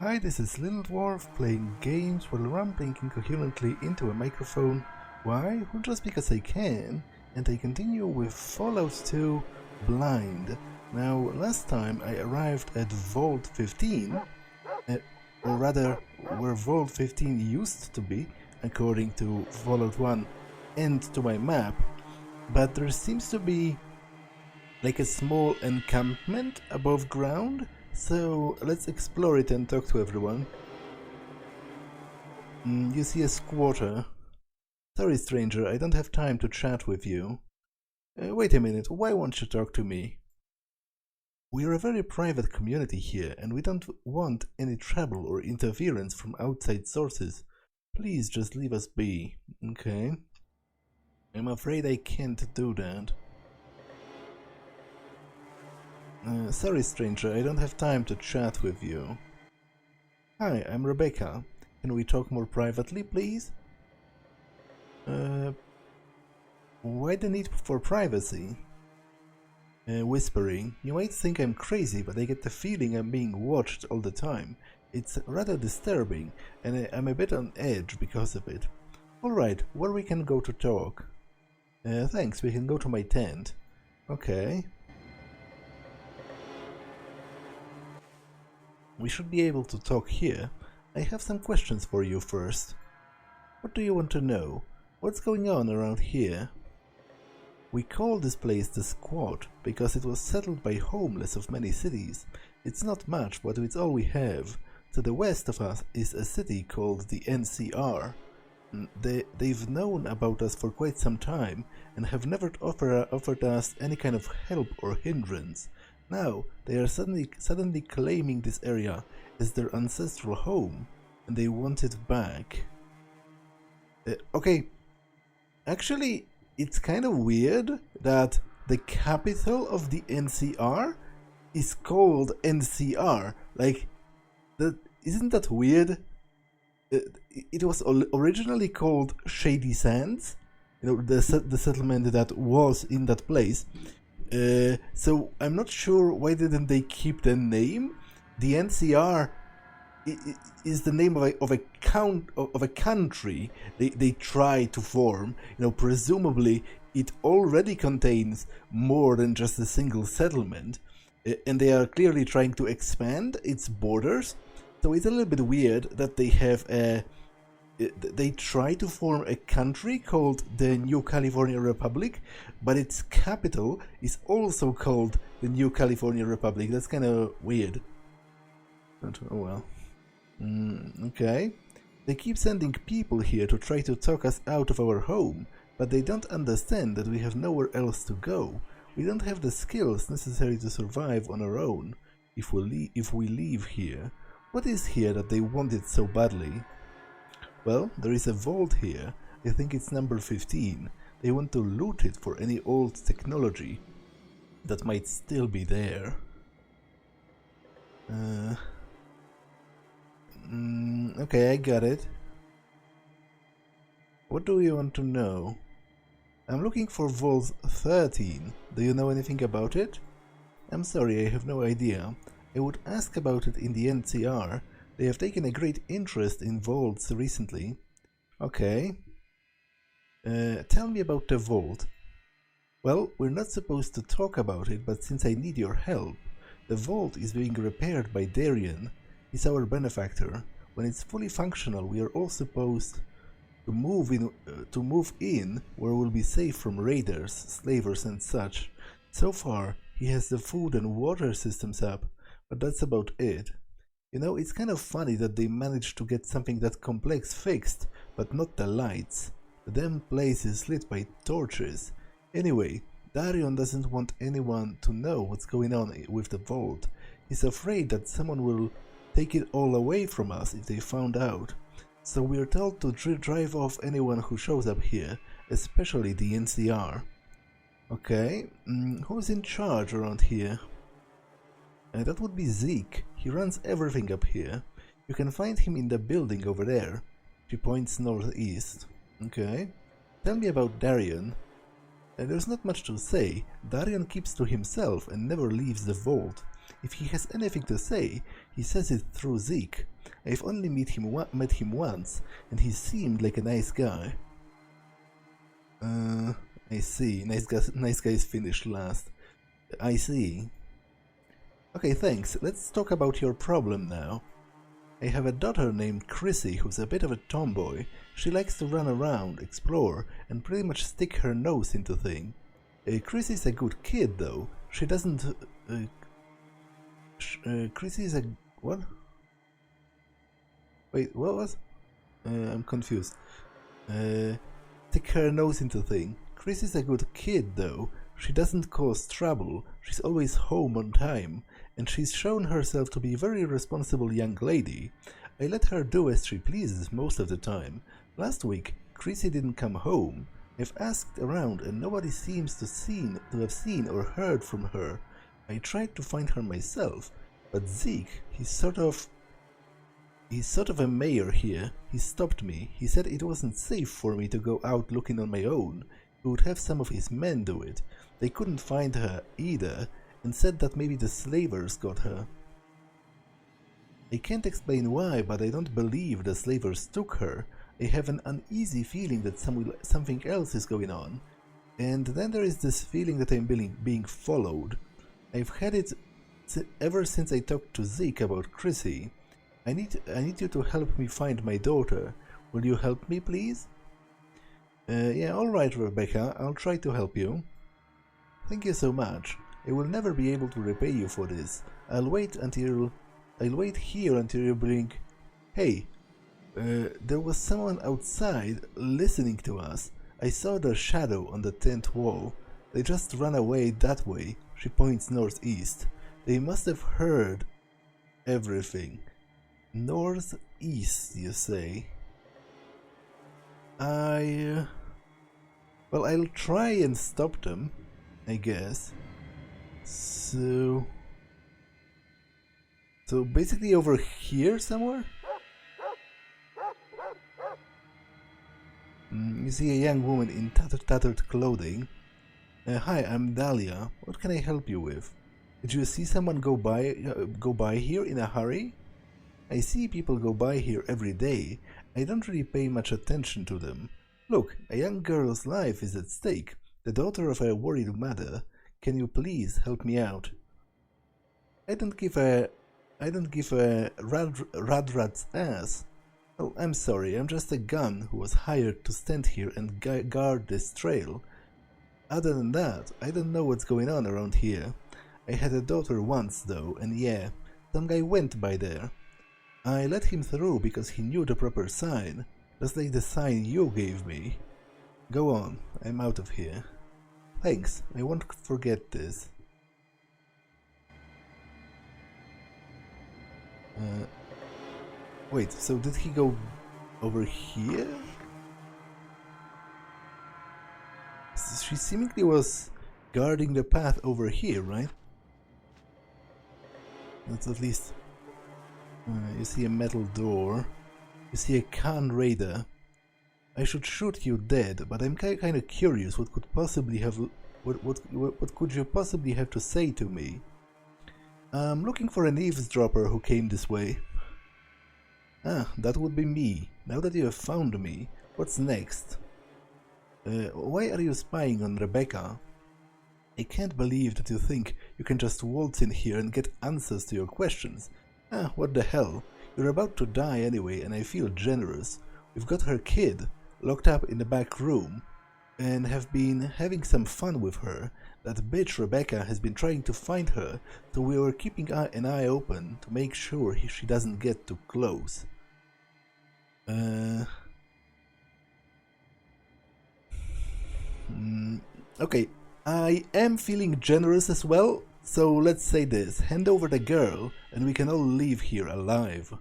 Hi, this is Little Dwarf playing games while rambling incoherently into a microphone. Why? Well, just because I can, and I continue with Fallout 2 Blind. Now, last time I arrived at Vault 15, or rather, where Vault 15 used to be, according to Fallout 1 and to my map, but there seems to be like a small encampment above ground. So let's explore it and talk to everyone. You see a squatter. Sorry, stranger, I don't have time to chat with you. Wait a minute, why won't you talk to me? We're a very private community here, and we don't want any trouble or interference from outside sources. Please just leave us be, okay? I'm afraid I can't do that. Sorry, stranger, I don't have time to chat with you. Hi, I'm Rebecca. Can we talk more privately, please? Why the need for privacy? Whispering. You might think I'm crazy, but I get the feeling I'm being watched all the time. It's rather disturbing, and I'm a bit on edge because of it. Alright, where we can go to talk? Thanks, we can go to my tent. Okay. We should be able to talk here. I have some questions for you first. What do you want to know? What's going on around here? We call this place the Squat because it was settled by homeless of many cities. It's not much, but it's all we have. To the west of us is a city called the NCR. They've known about us for quite some time and have never offered us any kind of help or hindrance. Now, they are suddenly claiming this area as their ancestral home, and they want it back. Okay, actually, it's kind of weird that the capital of the NCR is called NCR. Like, isn't that weird? It was originally called Shady Sands, the settlement that was in that place. So I'm not sure why didn't they keep the name. The NCR is the name of a country they try to form. Presumably it already contains more than just a single settlement, and they are clearly trying to expand its borders. So it's a little bit weird that they try to form a country called the New California Republic, but its capital is also called the New California Republic. That's kind of weird. But, oh well. Okay. They keep sending people here to try to talk us out of our home, but they don't understand that we have nowhere else to go. We don't have the skills necessary to survive on our own if we leave here. What is here that they want it so badly? Well, there is a vault here. I think it's number 15. They want to loot it for any old technology that might still be there. Okay, I got it. What do you want to know? I'm looking for Vault 13. Do you know anything about it? I'm sorry, I have no idea. I would ask about it in the NCR. They have taken a great interest in vaults recently. Okay. Tell me about the vault. Well, we're not supposed to talk about it, but since I need your help, the vault is being repaired by Darian. He's our benefactor. When it's fully functional, we are all supposed to move in where we'll be safe from raiders, slavers and such. So far, he has the food and water systems up, but that's about it. It's kind of funny that they managed to get something that complex fixed, but not the lights. The damn place is lit by torches. Anyway, Darion doesn't want anyone to know what's going on with the vault. He's afraid that someone will take it all away from us if they found out. So we're told to drive off anyone who shows up here, especially the NCR. Okay, who's in charge around here? That would be Zeke. He runs everything up here. You can find him in the building over there. She points northeast. Okay. Tell me about Darion. There's not much to say. Darion keeps to himself and never leaves the vault. If he has anything to say, he says it through Zeke. I've only met him once, and he seemed like a nice guy. I see. Nice guys finish last. I see. Okay, thanks. Let's talk about your problem now. I have a daughter named Chrissy who's a bit of a tomboy. She likes to run around, explore, and pretty much stick her nose into things. Chrissy's a good kid, though. She doesn't... Chrissy's a... what? Wait, what was? I'm confused. Stick her nose into things. Chrissy's a good kid, though. She doesn't cause trouble. She's always home on time. And she's shown herself to be a very responsible young lady. I let her do as she pleases most of the time. Last week, Chrissy didn't come home. I've asked around and nobody seems to have seen or heard from her. I tried to find her myself, but Zeke, he's sort of a mayor here. He stopped me. He said it wasn't safe for me to go out looking on my own. He would have some of his men do it. They couldn't find her either, and said that maybe the slavers got her. I can't explain why, but I don't believe the slavers took her. I have an uneasy feeling that something else is going on. And then there is this feeling that I'm being followed. I've had it ever since I talked to Zeke about Chrissy. I need you to help me find my daughter. Will you help me, please? Yeah, alright, Rebecca. I'll try to help you. Thank you so much. I will never be able to repay you for this. I'll wait here until you bring... Hey, there was someone outside listening to us. I saw their shadow on the tent wall. They just ran away that way. She points northeast. They must have heard everything. Northeast, you say? Well, I'll try and stop them, I guess. So basically over here somewhere? You see a young woman in tattered clothing. Hi, I'm Dahlia. What can I help you with? Did you see someone go by here in a hurry? I see people go by here every day. I don't really pay much attention to them. Look, a young girl's life is at stake, the daughter of a worried mother. Can you please help me out? I don't give a rat's ass. Oh, I'm sorry, I'm just a gun who was hired to stand here and guard this trail. Other than that, I don't know what's going on around here. I had a daughter once though, and yeah, some guy went by there. I let him through because he knew the proper sign, just like the sign you gave me. Go on, I'm out of here. Thanks, I won't forget this. Wait, so did he go over here? She seemingly was guarding the path over here, right? That's at least... you see a metal door. You see a Khan Raider. I should shoot you dead, but I'm kind of curious what could possibly have... What could you possibly have to say to me? I'm looking for an eavesdropper who came this way. Ah, that would be me. Now that you have found me, what's next? Why are you spying on Rebecca? I can't believe that you think you can just waltz in here and get answers to your questions. Ah, what the hell? You're about to die anyway, and I feel generous. We've got her kid locked up in the back room and have been having some fun with her. That bitch Rebecca has been trying to find her, so we were keeping an eye open to make sure she doesn't get too close. Okay, I am feeling generous as well, so let's say this: hand over the girl and we can all leave here alive.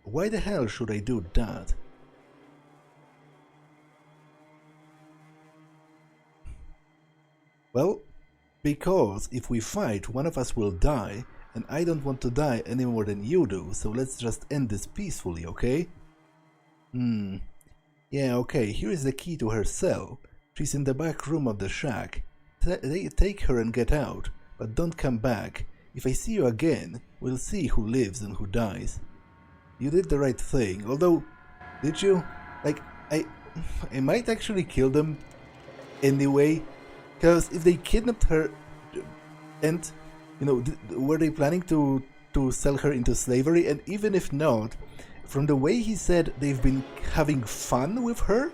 Why the hell should I do that? Well, because if we fight, one of us will die, and I don't want to die any more than you do, so let's just end this peacefully, okay? Yeah, okay, here is the key to her cell. She's in the back room of the shack. Take her and get out, but don't come back. if I see you again, we'll see who lives and who dies. You did the right thing, although, did you? Like, I might actually kill them anyway, because if they kidnapped her, and, you know, were they planning to sell her into slavery? And even if not, from the way he said they've been having fun with her,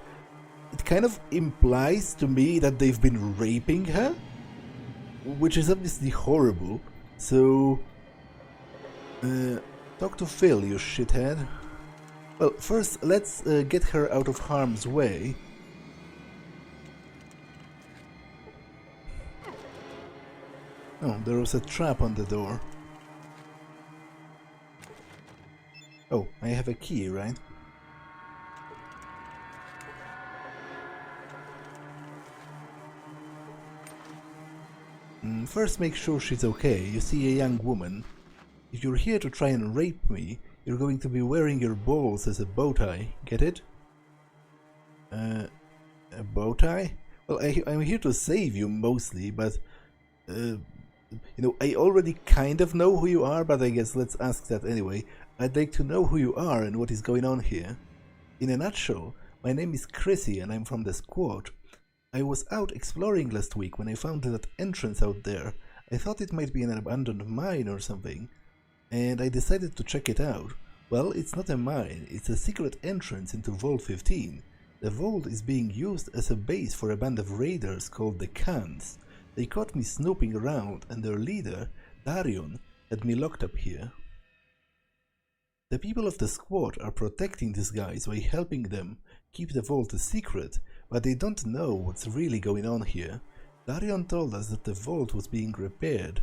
it kind of implies to me that they've been raping her, which is obviously horrible. So, talk to Phil, you shithead. Well, first, let's get her out of harm's way. Oh, there was a trap on the door. Oh, I have a key, right? First, make sure she's okay. You see, a young woman. If you're here to try and rape me, you're going to be wearing your balls as a bow tie. Get it? A bow tie? Well, I'm here to save you, mostly, but... you know, I already kind of know who you are, but I guess let's ask that anyway. I'd like to know who you are and what is going on here. In a nutshell, my name is Chrissy and I'm from the squad. I was out exploring last week when I found that entrance out there. I thought it might be an abandoned mine or something, and I decided to check it out. Well, it's not a mine, it's a secret entrance into Vault 15. The vault is being used as a base for a band of raiders called the Cans. They caught me snooping around, and their leader, Darion, had me locked up here. The people of the squad are protecting these guys by helping them keep the vault a secret, but they don't know what's really going on here. Darion told us that the vault was being repaired,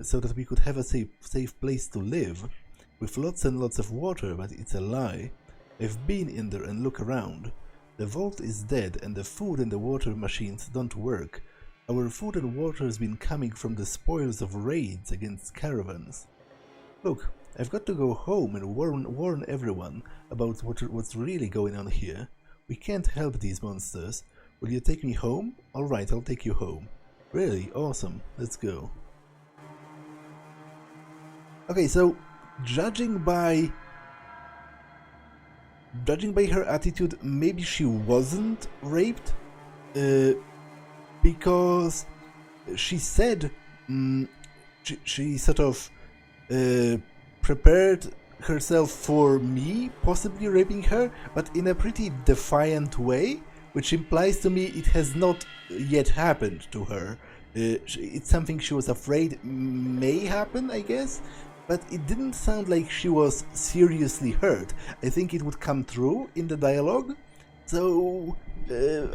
so that we could have a safe place to live, with lots and lots of water, but it's a lie. I've been in there and looked around. The vault is dead and the food and the water machines don't work. Our food and water has been coming from the spoils of raids against caravans. Look, I've got to go home and warn everyone about what's really going on here. We can't help these monsters. Will you take me home? Alright, I'll take you home. Really? Awesome. Let's go. Okay, so judging by her attitude, maybe she wasn't raped, because she said she sort of prepared herself for me possibly raping her, but in a pretty defiant way, which implies to me it has not yet happened to her. It's something she was afraid may happen, I guess, but it didn't sound like she was seriously hurt. I think it would come through in the dialogue, so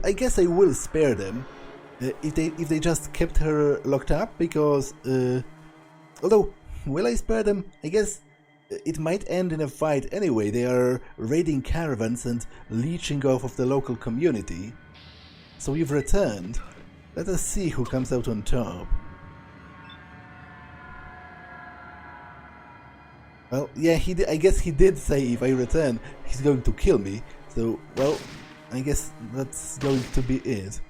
I guess I will spare them if they just kept her locked up, because although, will I spare them? I guess it might end in a fight anyway. They are raiding caravans and leeching off of the local community. So we've returned. Let us see who comes out on top. Well, yeah, I guess he did say if I return, he's going to kill me. So, well, I guess that's going to be it.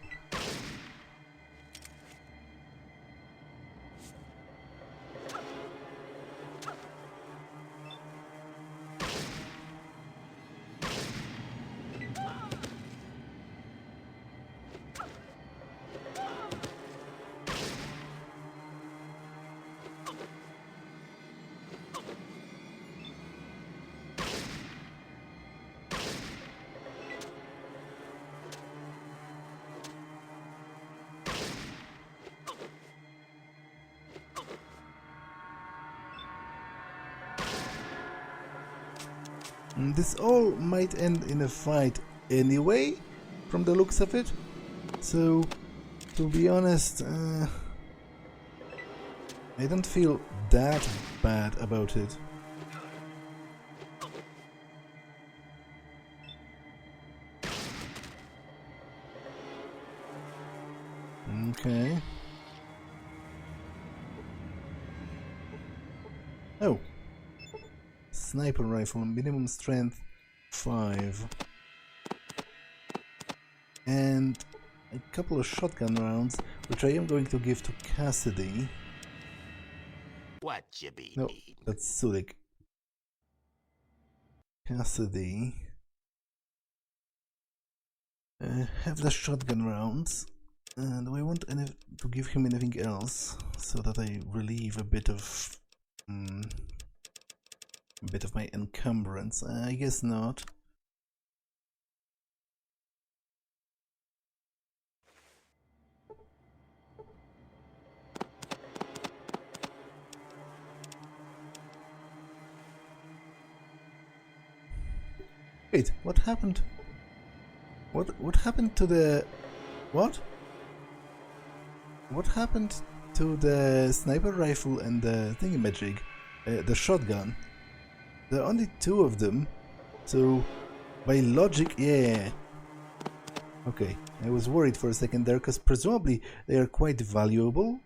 This all might end in a fight anyway, from the looks of it. So, to be honest, I don't feel that bad about it. Okay. Oh. Sniper rifle, minimum strength 5. And a couple of shotgun rounds, which I am going to give to Cassidy. What you be No, needing? that's Sulik. Cassidy. Have the shotgun rounds. Do I want to give him anything else so that I relieve a bit of my encumbrance? I guess not. Wait, what happened? What happened to the... What? What happened to the sniper rifle and the thingamajig? The shotgun? There are only two of them, so by logic, yeah. Okay, I was worried for a second there, because presumably they are quite valuable.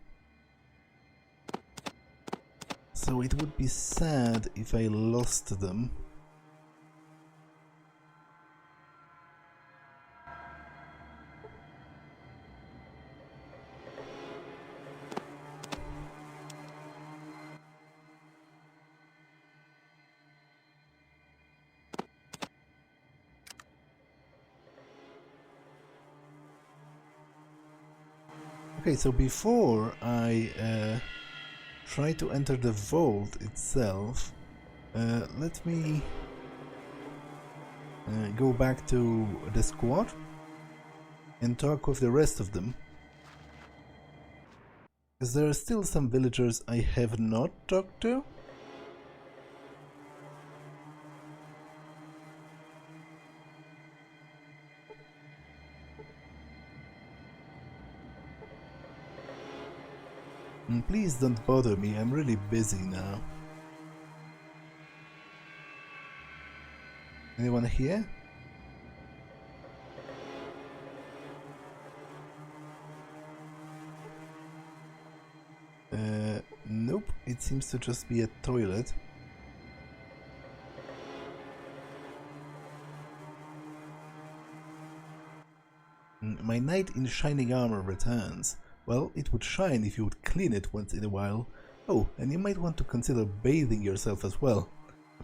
So it would be sad if I lost them. Okay, so before I try to enter the vault itself, let me go back to the squad and talk with the rest of them. Because there are still some villagers I have not talked to. And please don't bother me, I'm really busy now. Anyone here? Nope, it seems to just be a toilet. My knight in shining armor returns. Well, it would shine if you would clean it once in a while. Oh, and you might want to consider bathing yourself as well.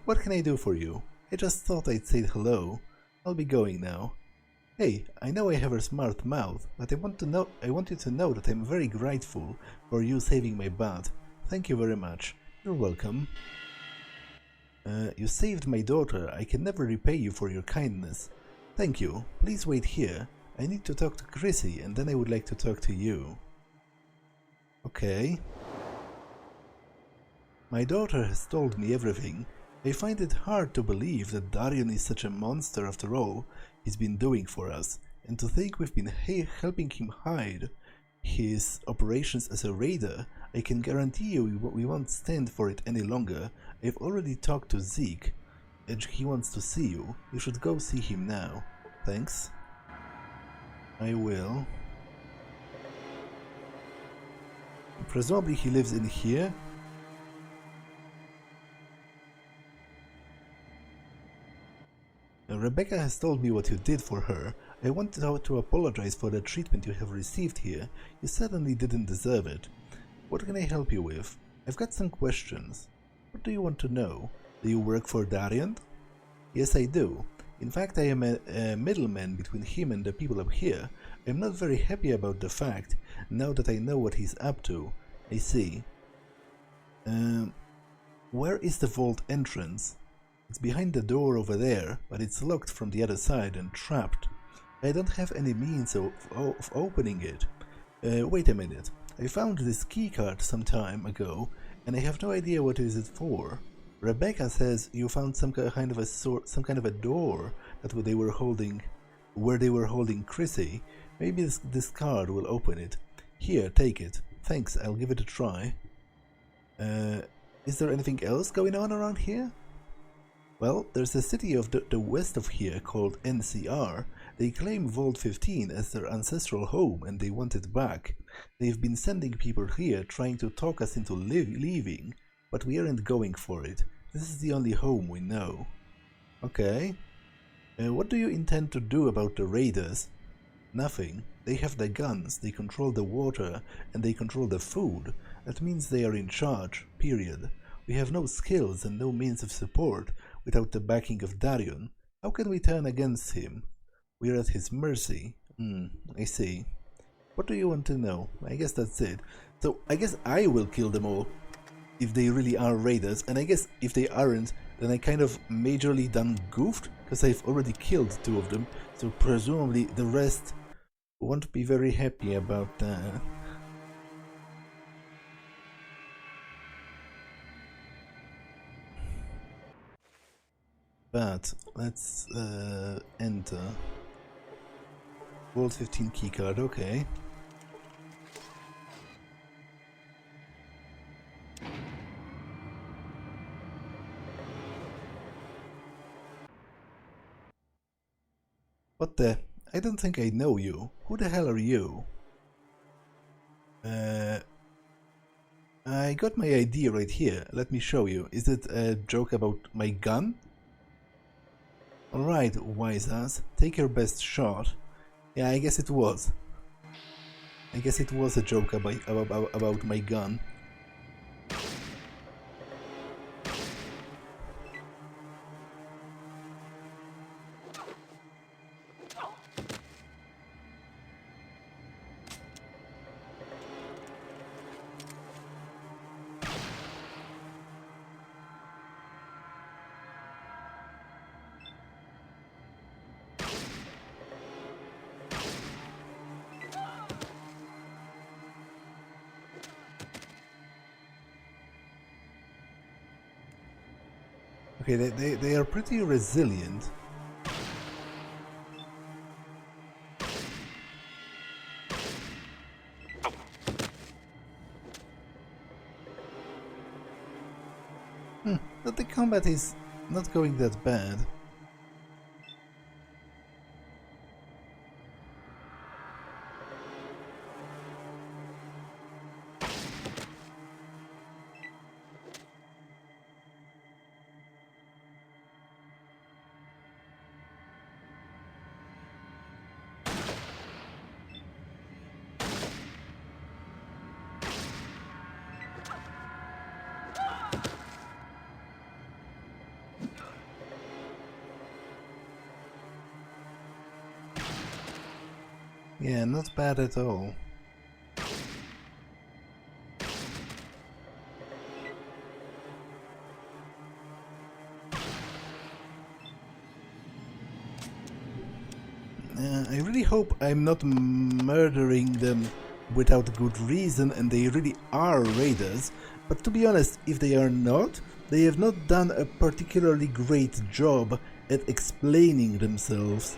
What can I do for you? I just thought I'd say hello. I'll be going now. Hey, I know I have a smart mouth, but I want you to know that I'm very grateful for you saving my butt. Thank you very much. You're welcome. You saved my daughter. I can never repay you for your kindness. Thank you. Please wait here. I need to talk to Chrissy, and then I would like to talk to you. Okay. My daughter has told me everything. I find it hard to believe that Darion is such a monster after all he's been doing for us, and to think we've been helping him hide his operations as a raider. I can guarantee you we won't stand for it any longer. I've already talked to Zeke, and he wants to see you. You should go see him now. Thanks. I will. Presumably he lives in here. Rebecca has told me what you did for her. I wanted to apologize for the treatment you have received here. You certainly didn't deserve it. What can I help you with? I've got some questions. What do you want to know? Do you work for Darion? Yes, I do. In fact, I am a middleman between him and the people up here. I'm not very happy about the fact, now that I know what he's up to. I see. Where is the vault entrance? It's behind the door over there, but it's locked from the other side and trapped. I don't have any means of opening it. Wait a minute. I found this keycard some time ago, and I have no idea what is it for. Rebecca says you found some kind of a door that they were holding, where they were holding Chrissy. Maybe this card will open it. Here, take it. Thanks, I'll give it a try. Is there anything else going on around here? Well, there's a city of the west of here called NCR. They claim Vault 15 as their ancestral home and they want it back. They've been sending people here trying to talk us into leaving, but we aren't going for it. This is the only home we know. Okay. What do you intend to do about the raiders? Nothing. They have the guns, they control the water, and they control the food. That means they are in charge, period. We have no skills and no means of support without the backing of Darion. How can we turn against him? We are at his mercy. I see. What do you want to know? I guess that's it. So, I guess I will kill them all if they really are raiders, and I guess if they aren't, then I kind of majorly done goofed, because I've already killed 2 of them, so presumably the rest won't be very happy about that. But let's enter. Vault 15 keycard, okay. What the? I don't think I know you. Who the hell are you? I got my ID right here. Let me show you. Is it a joke about my gun? Alright, wise ass. Take your best shot. Yeah, I guess it was. I guess it was a joke about my gun. Okay, they are pretty resilient. But the combat is not going that bad. Yeah, not bad at all. I really hope I'm not murdering them without good reason and they really are raiders, but to be honest, if they are not, they have not done a particularly great job at explaining themselves.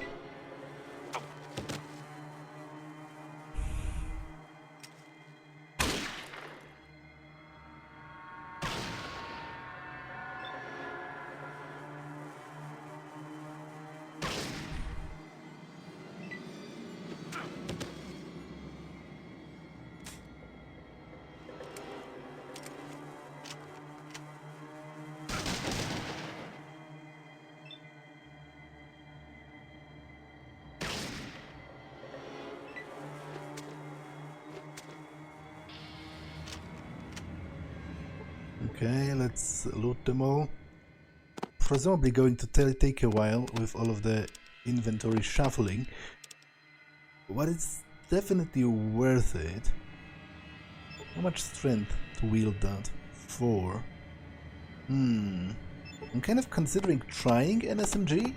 Okay, let's loot them all. Presumably going to take a while with all of the inventory shuffling, but it's definitely worth it. How much strength to wield that? 4. I'm kind of considering trying an SMG,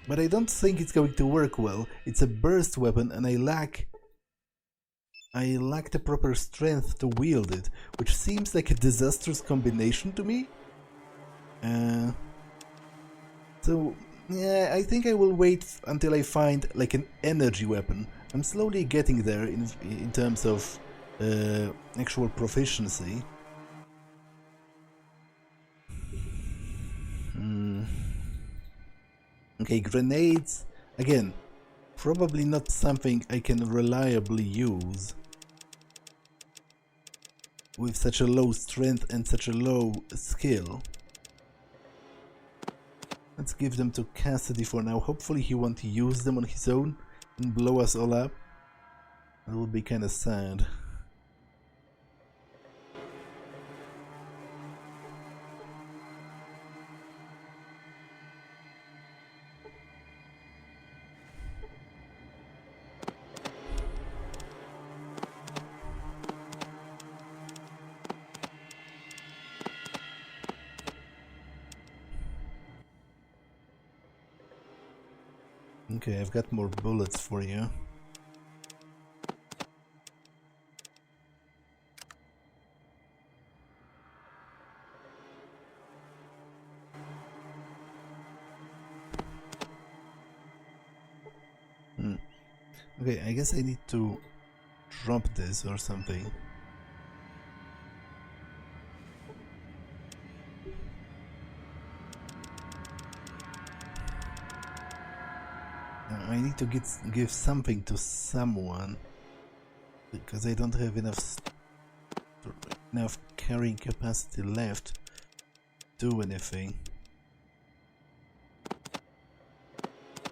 but I don't think it's going to work well. It's a burst weapon and I lack the proper strength to wield it, which seems like a disastrous combination to me. So yeah, I think I will wait until I find like an energy weapon. I'm slowly getting there in terms of actual proficiency. Okay, grenades, again, probably not something I can reliably use with such a low strength and such a low skill. Let's give them to Cassidy for now. Hopefully he won't use them on his own and blow us all up. That would be kinda sad. Okay, I've got more bullets for you. Okay, I guess I need to drop this or something. I need to give something to someone because I don't have enough carrying capacity left to do anything.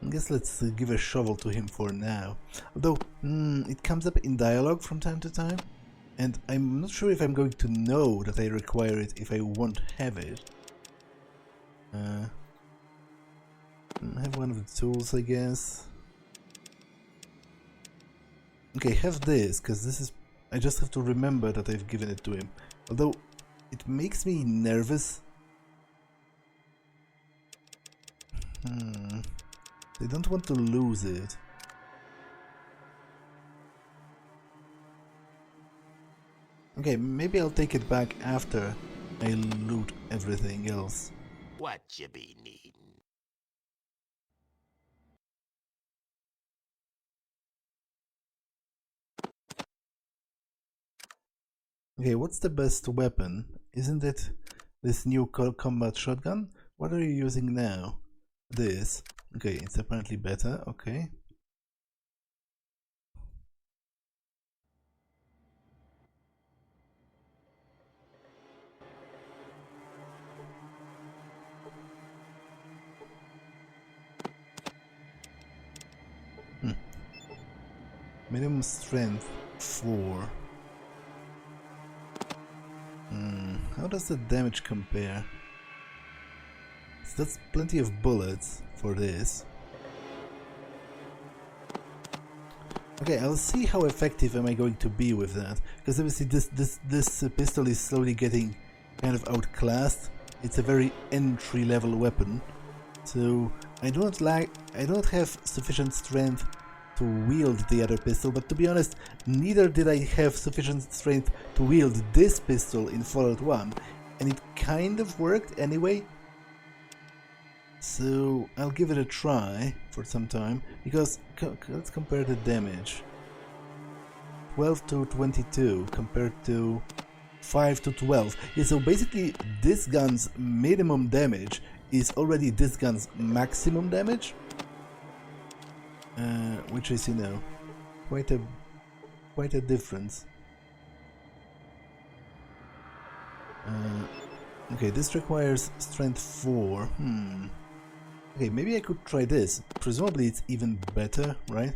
I guess let's give a shovel to him for now. Although it comes up in dialogue from time to time, and I'm not sure if I'm going to know that I require it if I won't have it. I have one of the tools, I guess. Okay, have this, because this is... I just have to remember that I've given it to him. Although, it makes me nervous. I don't want to lose it. Okay, maybe I'll take it back after I loot everything else. What you be needing? Okay, what's the best weapon? Isn't it this new combat shotgun? What are you using now? This. Okay, it's apparently better, okay. Minimum strength 4. How does the damage compare? So that's plenty of bullets for this. Okay, I'll see how effective am I going to be with that, because obviously this pistol is slowly getting kind of outclassed. It's a very entry-level weapon, so I don't have sufficient strength to wield the other pistol, but to be honest, neither did I have sufficient strength to wield this pistol in Fallout 1, and it kind of worked anyway. So I'll give it a try for some time, because let's compare the damage. 12 to 22 compared to 5 to 12. Yeah, so basically this gun's minimum damage is already this gun's maximum damage. Which is, you know, quite a difference. Okay, this requires strength 4. Okay, maybe I could try this. Presumably it's even better, right?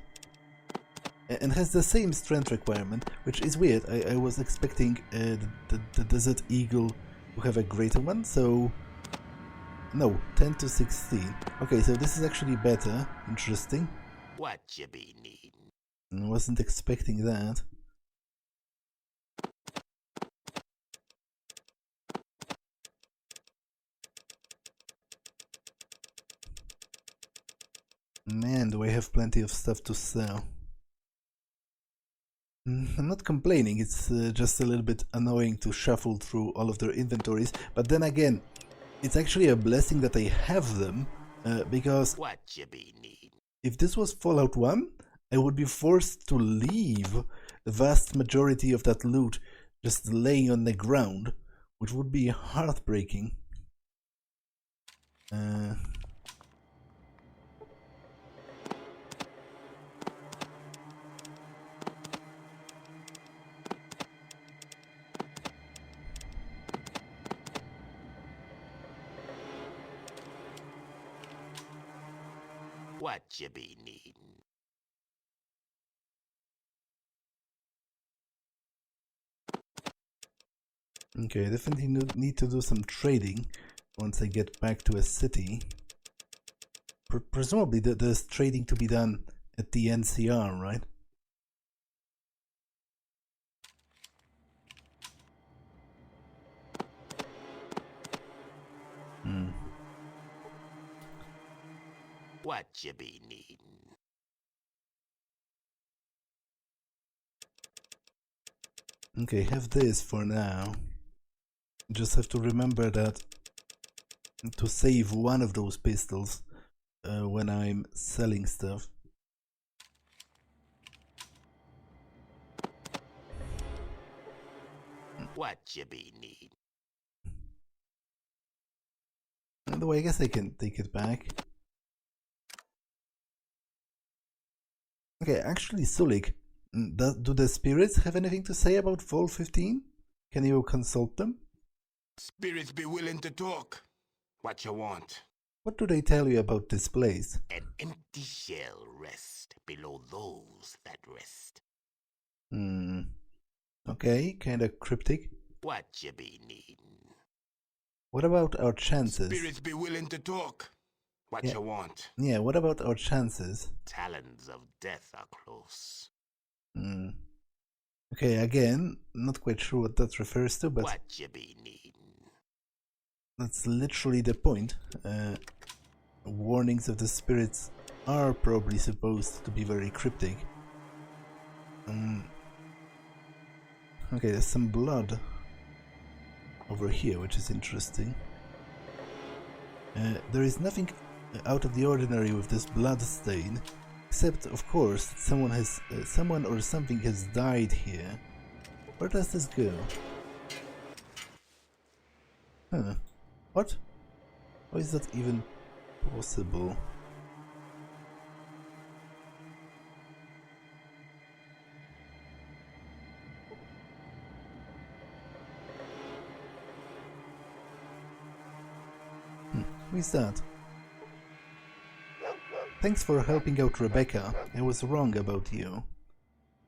And has the same strength requirement, which is weird. I was expecting the Desert Eagle to have a greater one, so... No, 10 to 16. Okay, so this is actually better. Interesting. What you be needing? I wasn't expecting that. Man, do I have plenty of stuff to sell. I'm not complaining, it's just a little bit annoying to shuffle through all of their inventories, but then again, it's actually a blessing that I have them, because What you be needing? if this was Fallout 1, I would be forced to leave the vast majority of that loot just laying on the ground, which would be heartbreaking. What you be needin'? Okay, I definitely need to do some trading once I get back to a city. Presumably there's trading to be done at the NCR, right? What you be needin'? Okay, have this for now. Just have to remember that to save one of those pistols when I'm selling stuff. What you be needin'? Although I guess I can take it back. Okay, actually, Sulik, do the spirits have anything to say about Vault 15? Can you consult them? Spirits be willing to talk. What you want? What do they tell you about this place? An empty shell rest below those that rest. Okay, kinda cryptic. What you be needin'? What about our chances? Spirits be willing to talk. What Yeah. you want? Yeah, what about our chances? Talons of death are close. Okay, again, not quite sure what that refers to, but What you be needin'? that's literally the point. Warnings of the spirits are probably supposed to be very cryptic. Okay, there's some blood over here, which is interesting. There is nothing out of the ordinary with this blood stain, except, of course, that someone or something has died here. Where does this go? Huh? What? How is that even possible? Who is that? Thanks for helping out Rebecca. I was wrong about you.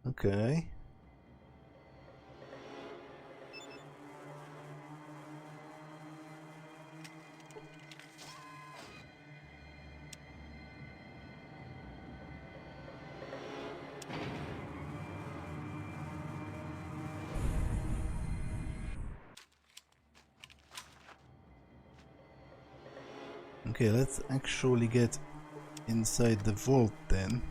Okay. Okay, let's actually get inside the vault then.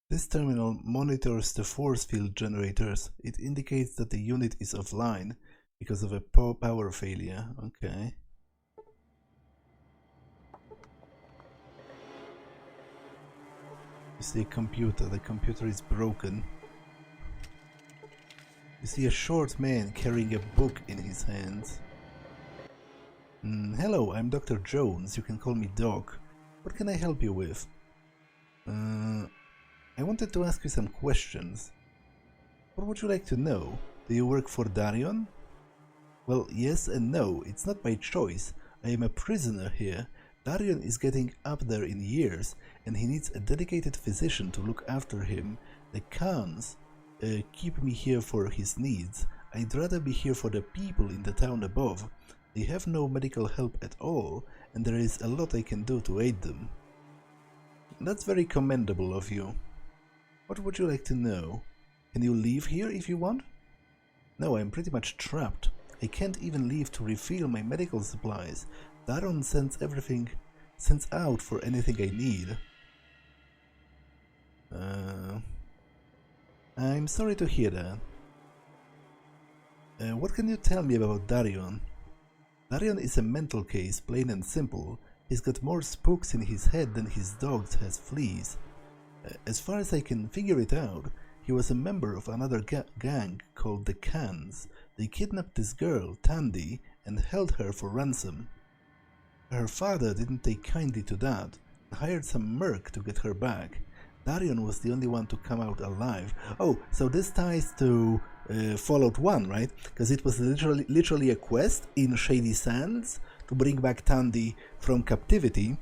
This terminal monitors the force field generators. It indicates that the unit is offline because of a power failure. Okay. You see a computer. The computer is broken. You see a short man carrying a book in his hands. Hello, I'm Dr. Jones. You can call me Doc. What can I help you with? I wanted to ask you some questions. What would you like to know? Do you work for Darion? Well, yes and no. It's not my choice. I am a prisoner here. Darion is getting up there in years, and he needs a dedicated physician to look after him. The Khans keep me here for his needs. I'd rather be here for the people in the town above. They have no medical help at all, and there is a lot I can do to aid them. That's very commendable of you. What would you like to know? Can you leave here if you want? No, I'm pretty much trapped. I can't even leave to refill my medical supplies. Daron sends out for anything I need. I'm sorry to hear that. What can you tell me about Darion? Darion is a mental case, plain and simple. He's got more spooks in his head than his dogs has fleas. As far as I can figure it out, he was a member of another gang called the Khans. They kidnapped this girl, Tandy, and held her for ransom. Her father didn't take kindly to that, and hired some merc to get her back. Darion was the only one to come out alive. Oh, so this ties to Fallout 1, right? Because it was literally a quest in Shady Sands to bring back Tandy from captivity.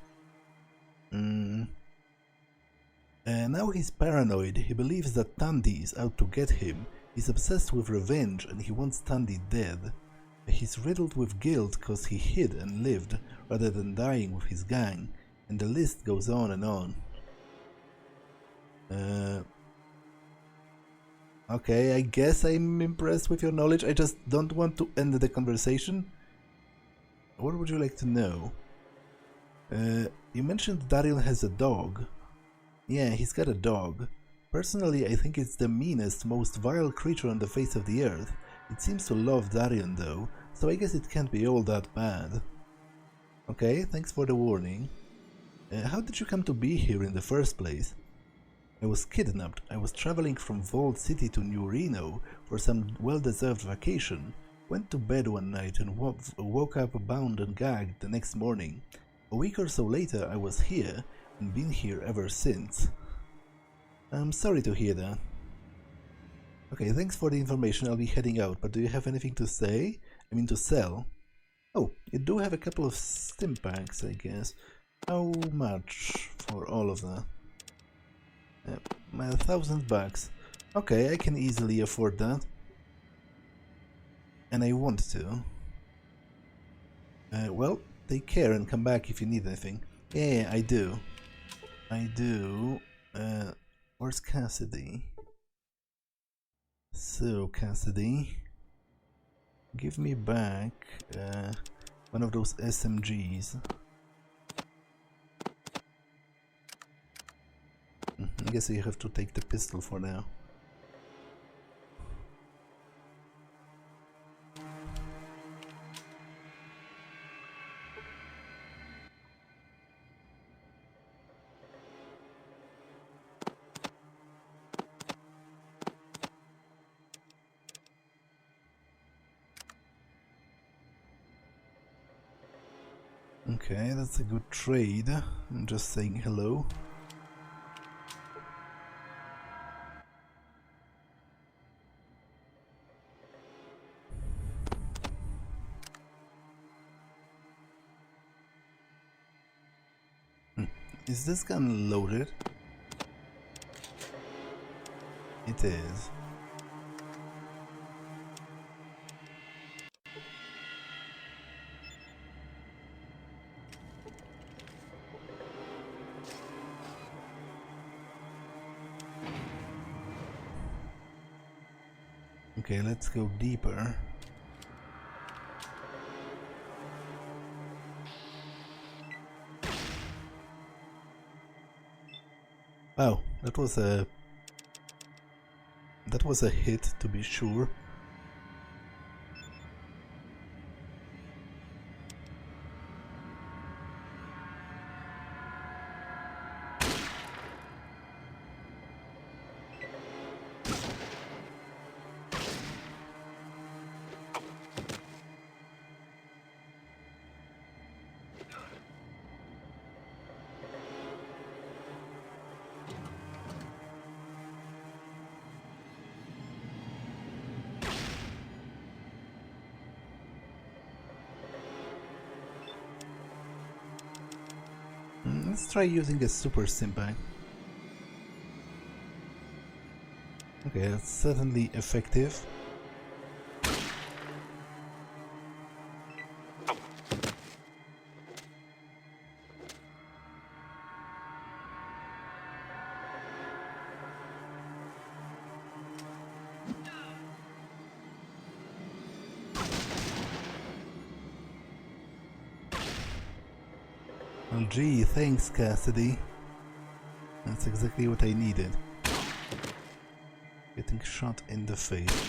Now he's paranoid. He believes that Tandy is out to get him. He's obsessed with revenge and he wants Tandy dead. He's riddled with guilt because he hid and lived rather than dying with his gang. And the list goes on and on. Okay, I guess I'm impressed with your knowledge. I just don't want to end the conversation. What would you like to know? You mentioned Daryl has a dog. Yeah, he's got a dog. Personally, I think it's the meanest, most vile creature on the face of the earth. It seems to love Darion though, so I guess it can't be all that bad. Okay, thanks for the warning. How did you come to be here in the first place? I was kidnapped. I was traveling from Vault City to New Reno for some well-deserved vacation. Went to bed one night and woke up bound and gagged the next morning. A week or so later I was here, and been here ever since. I'm sorry to hear that. Okay, thanks for the information. I'll be heading out, but do you have anything to say? I mean to sell? Oh, you do have a couple of stim packs, I guess. How much for all of that? $1,000. Okay, I can easily afford that. And I want to. Well, take care and come back if you need anything. Yeah, I do. I do. Where's Cassidy? So, Cassidy, give me back one of those SMGs. I guess you have to take the pistol for now. Okay, that's a good trade. I'm just saying hello. Is this gun loaded? It is. Okay, let's go deeper. Wow, that was a hit, to be sure. Let's try using a super stimpak. Okay, that's certainly effective. Well, gee, thanks, Cassidy. That's exactly what I needed. Getting shot in the face.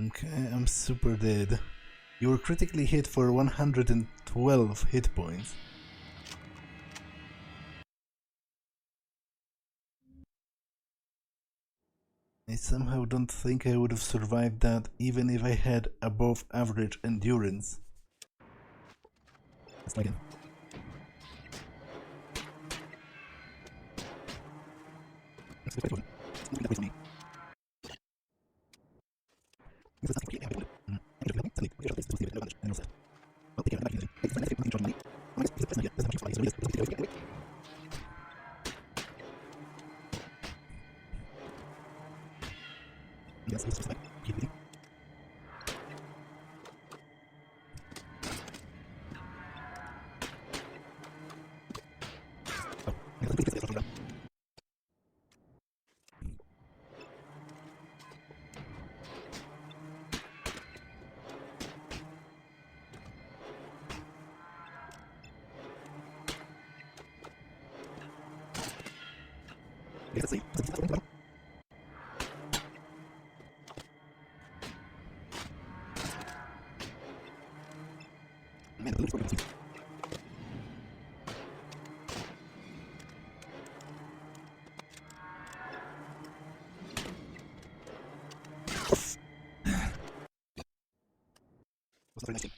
Okay, I'm super dead. You were critically hit for 112 hit points. I somehow don't think I would have survived that even if I had above average endurance. Let's try again. Let's go back. It's not me. This is nothing. I'm suddenly, we shot this to see no advantage, and no set. Well, take care, I'm back in the it's not taking me. I'm just that's not yet. That's not flying, so let's go anyway. Yes, it's just like keep reading. Oh, I don't think it's the let's see. Man, the loot's working. Was a very nice game.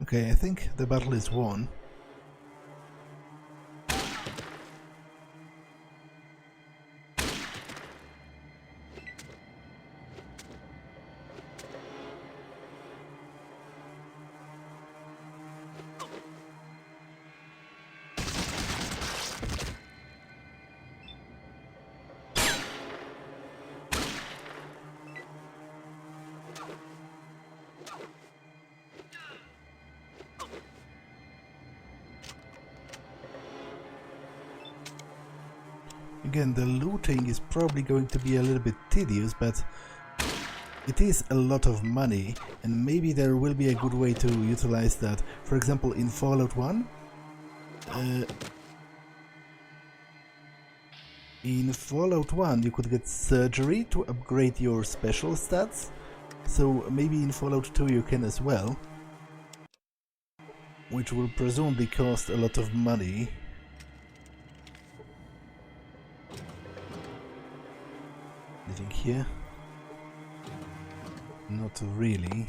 Okay, I think the battle is won. Again, the looting is probably going to be a little bit tedious, but it is a lot of money, and maybe there will be a good way to utilize that. For example, in Fallout 1, you could get surgery to upgrade your special stats, so maybe in Fallout 2 you can as well, which will presumably cost a lot of money. Living here? Not really.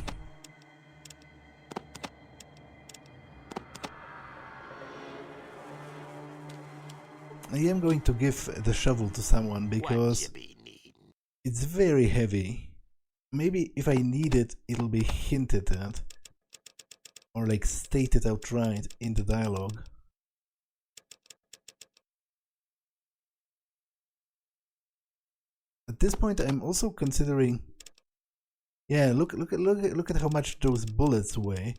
I am going to give the shovel to someone because it's very heavy. Maybe if I need it, it'll be hinted at. Or like stated outright in the dialogue. At this point, I'm also considering. Yeah, look at how much those bullets weigh.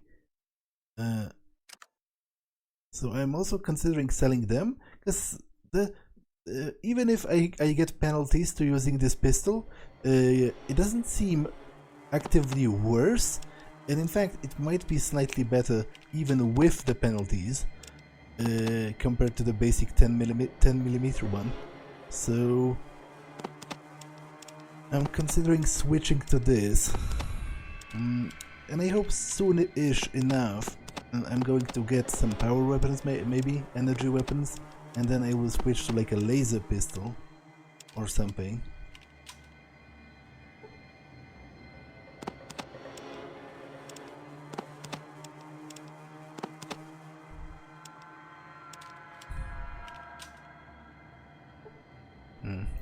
So I'm also considering selling them, because even if I get penalties to using this pistol, it doesn't seem actively worse, and in fact it might be slightly better even with the penalties compared to the basic 10mm one. So I'm considering switching to this, and I hope soon-ish enough I'm going to get some power weapons, maybe energy weapons, and then I will switch to like a laser pistol or something.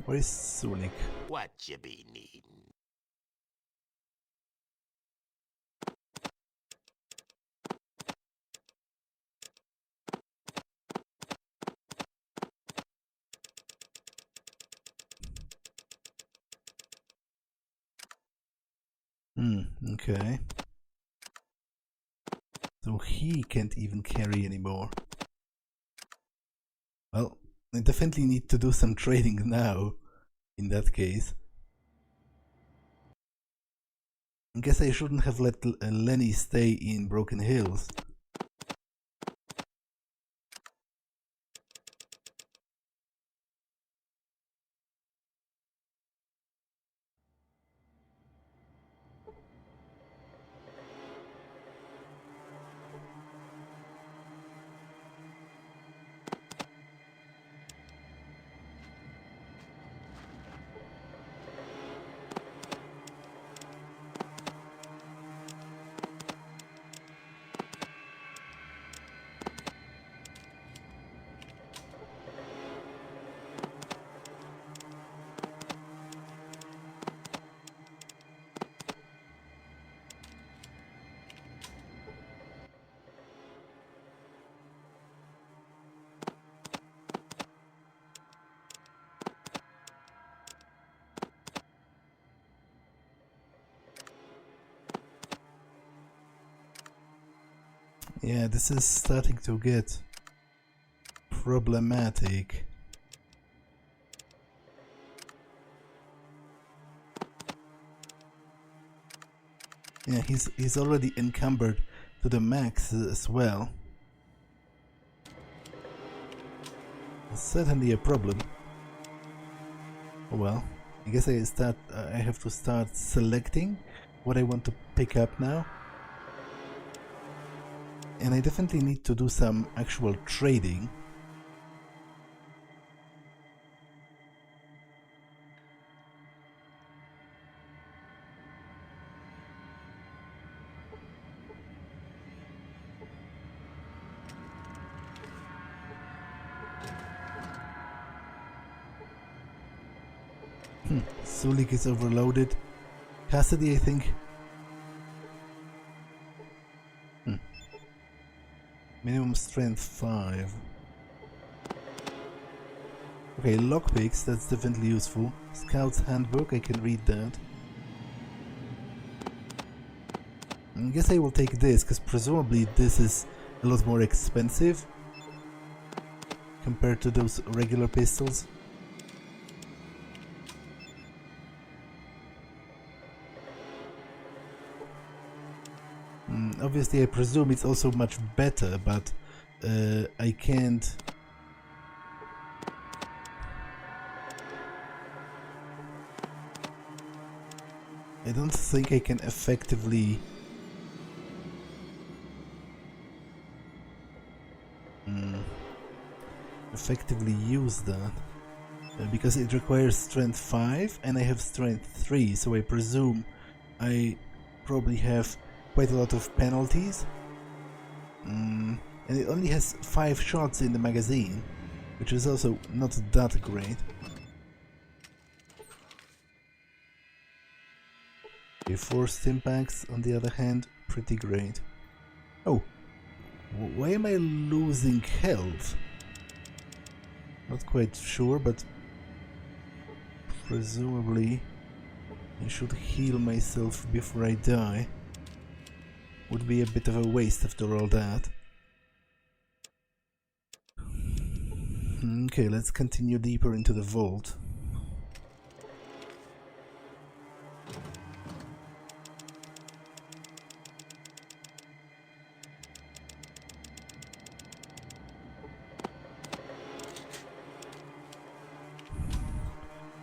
Where is Sonic? What you be needing? Okay. So he can't even carry anymore. Well, I definitely need to do some trading now, in that case. I guess I shouldn't have let Lenny stay in Broken Hills. Yeah, this is starting to get problematic. Yeah, he's already encumbered to the max as well. Certainly a problem. Oh well, I guess I have to start selecting what I want to pick up now. And I definitely need to do some actual trading. Sulik is overloaded. Cassidy, I think. Minimum strength 5. Okay, lockpicks, that's definitely useful. Scout's handbook, I can read that. I guess I will take this, because presumably this is a lot more expensive compared to those regular pistols. Obviously I presume it's also much better, but I can't... I don't think I can effectively use that because it requires strength 5 and I have strength 3, so I presume I probably have quite a lot of penalties, and it only has 5 shots in the magazine, which is also not that great. Okay, 4 stimpaks on the other hand, pretty great. Oh, why am I losing health? Not quite sure, but presumably I should heal myself before I die. Would be a bit of a waste after all that. Okay, let's continue deeper into the vault.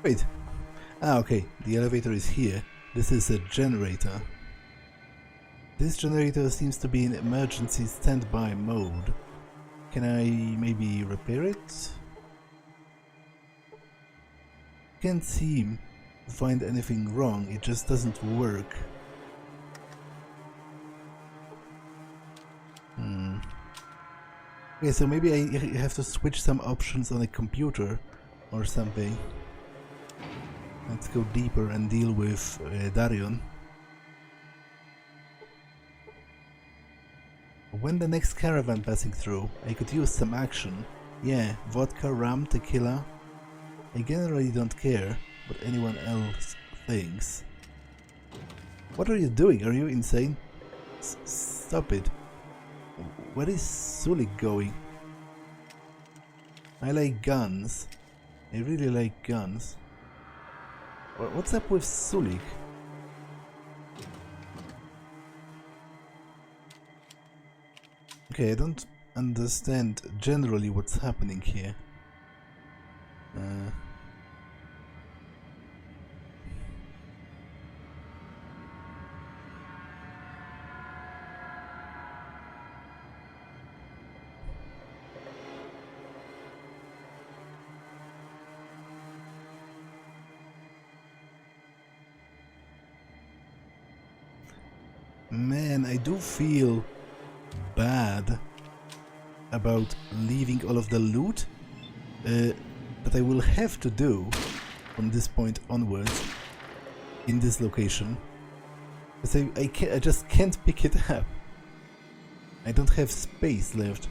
Wait. Ah, okay. The elevator is here. This is a generator. This generator seems to be in emergency standby mode. Can I maybe repair it? Can't seem to find anything wrong. It just doesn't work. Okay, so maybe I have to switch some options on a computer or something. Let's go deeper and deal with Darion. When the next caravan passing through, I could use some action. Yeah, vodka, rum, tequila. I generally don't care what anyone else thinks. What are you doing? Are you insane? Stop it. Where is Sulik going? I like guns. I really like guns. What's up with Sulik? Okay, I don't understand generally what's happening here. Man, I do feel bad about leaving all of the loot that I will have to do from this point onwards in this location, because I just can't pick it up. I don't have space left.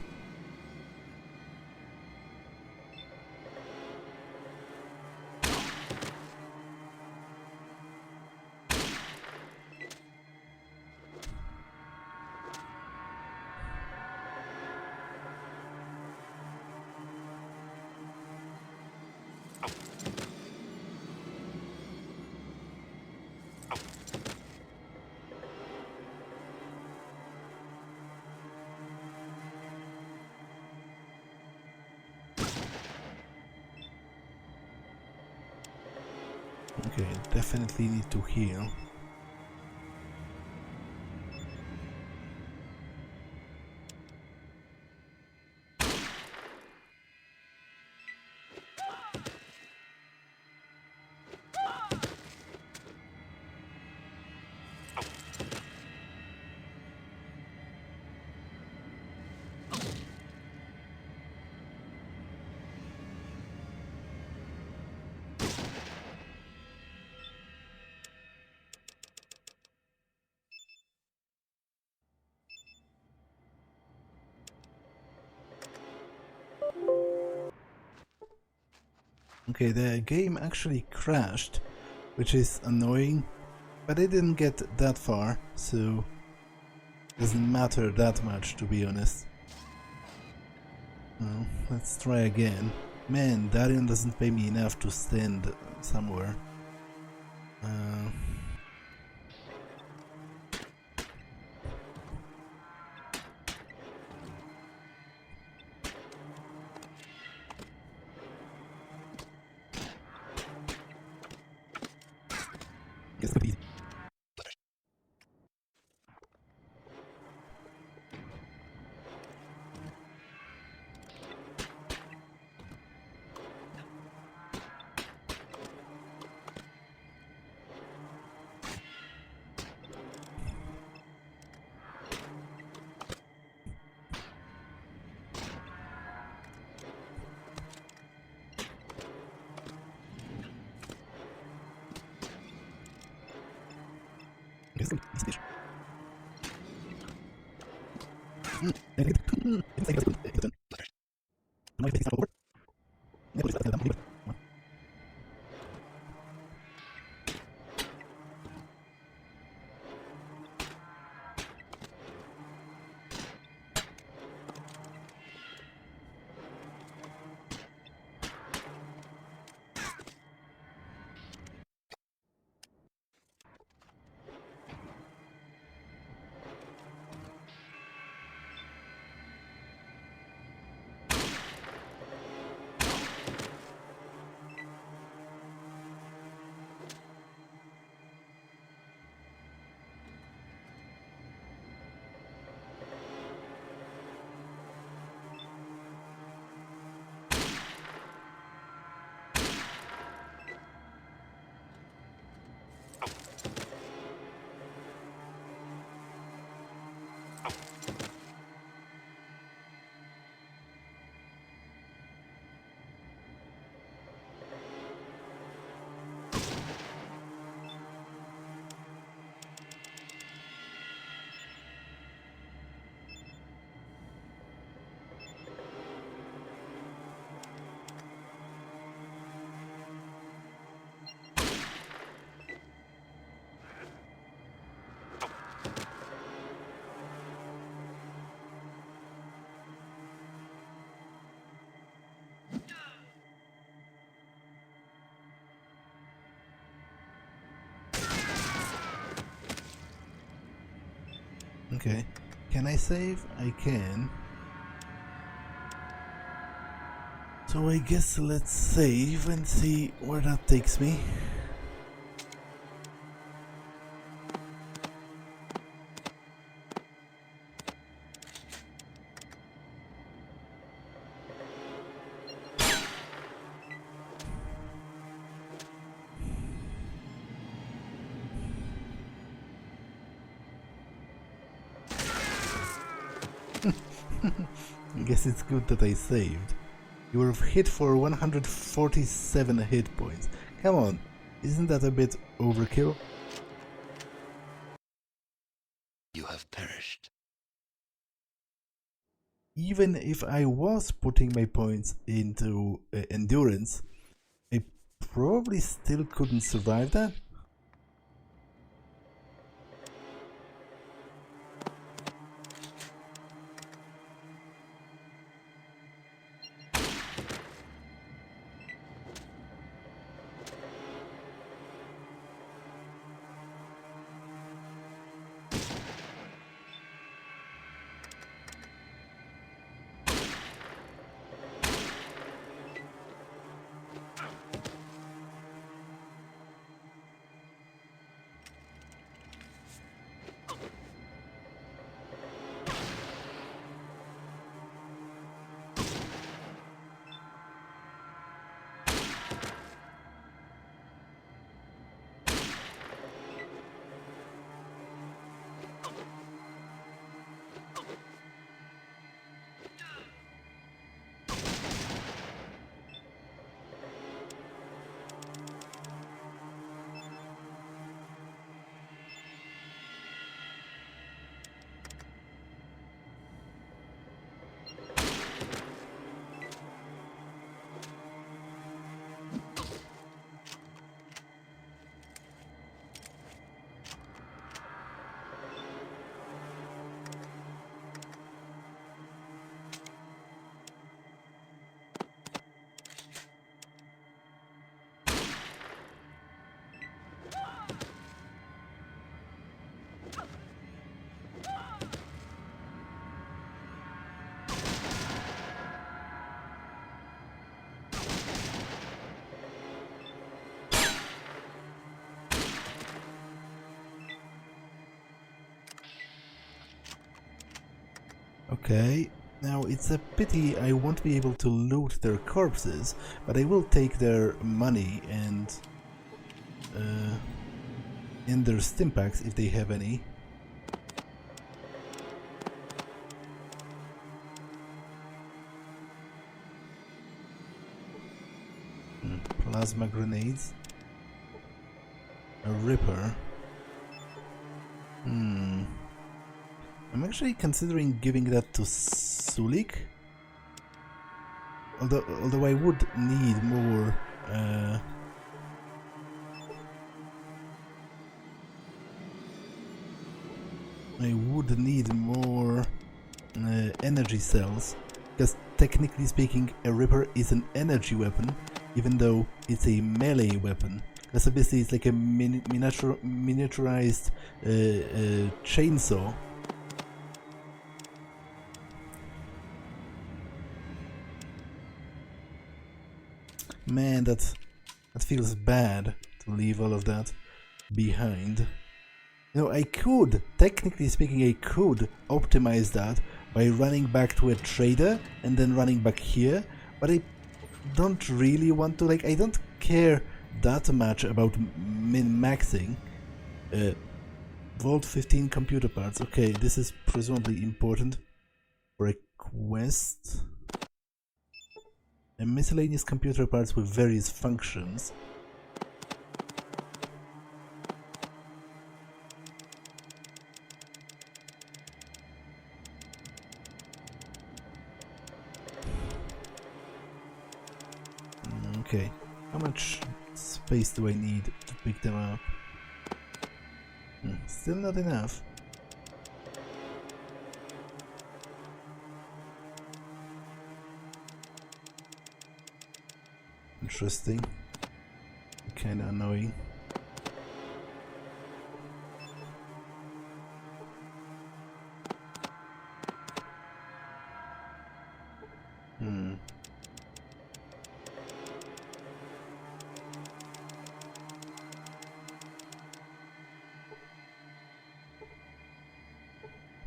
Okay, definitely need to heal. Okay, the game actually crashed, which is annoying, but I didn't get that far, so it doesn't matter that much, to be honest. Well, let's try again. Man, Darian doesn't pay me enough to stand somewhere. Guess it's easy. Guess it's easy. Okay, can I save? I can. So I guess let's save and see where that takes me. I guess it's good that I saved. You were hit for 147 hit points. Come on, isn't that a bit overkill? You have perished. Even if I was putting my points into endurance, I probably still couldn't survive that. Okay, now it's a pity I won't be able to loot their corpses, but I will take their money and their stimpaks if they have any. Plasma grenades. A Ripper. I'm actually considering giving that to Sulik. Although I would need more energy cells, because technically speaking a Ripper is an energy weapon, even though it's a melee weapon. Because obviously it's like a miniaturized chainsaw. Man, that feels bad to leave all of that behind. You know, technically speaking, I could optimize that by running back to a trader and then running back here, but I don't really want to, I don't care that much about min-maxing. Vault 15 computer parts. Okay, this is presumably important for a quest. And miscellaneous computer parts with various functions. Okay, how much space do I need to pick them up? Still not enough. Interesting. Kinda annoying.